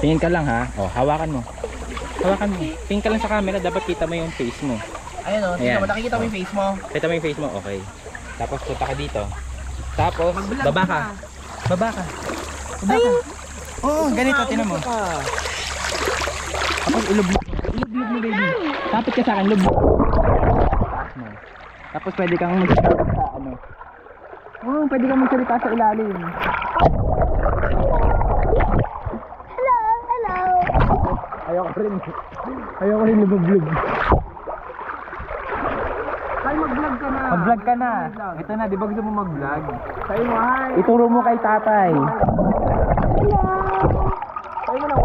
Tingin ka lang ha. Oh, hawakan mo. Hawakan mo. Tingin ka lang sa camera, dapat kita mo yung face mo. Ayun o, tingnan mo, nakikita mo yung face mo. Kita mo yung face mo, okay. Tapos punta ka dito. Tapos, Mag-vlog baba ka. Baba ka. Baba ka. Oo, ganito, tinan mo. Tapos ilubog. Ilubog mo, baby. Tapit ka sa akin, lubog. Taas mo. Tapos pwede kang magsalita sa ano. Oo, pwede kang magsalita sa ilalim. Hello, hello. Ayoko rin. Ayoko rin lubog-lub. Ay, mag-vlog ka na. Mag-vlog ka na. Ito na, di ba gusto mo mag-vlog? Sabi mo, hi. Ituro mo kay tatay. Sabi mo na.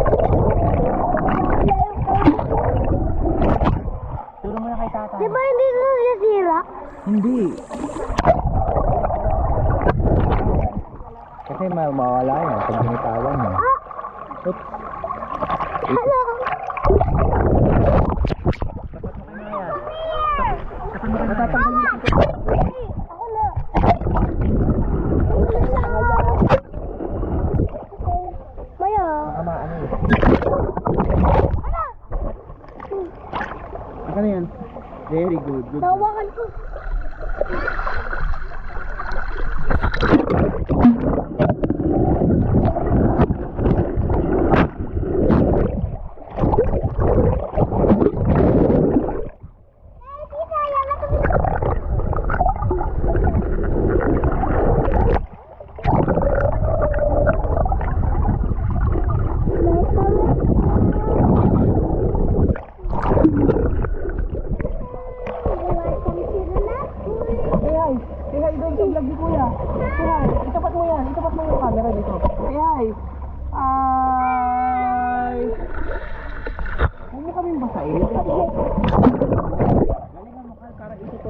Ituro mo na kay tatay. Di ba hindi na nasira? Hindi. Kasi mawala yan pag binitawan mo. Oops. Hello. Natatanggal mo. Ako na. Maya. Ama, ano yun? Ano yan? Very good. Good. Tawakan ko. Say hi doon sa vlog ni Kuya. Say hi. Itapat mo yan. Itapat mo yung camera dito. Say hi. Hi. Huwag mo kaming basahin. Galingan mo ka para ito to.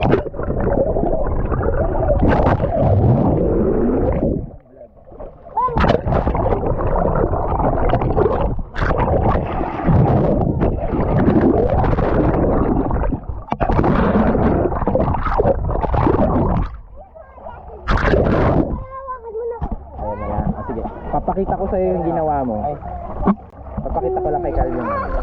Ayun na yan. Ah, sige. Papakita ko sa'yo yung ginawa mo. Papakita ko lang kay Carl yung ano.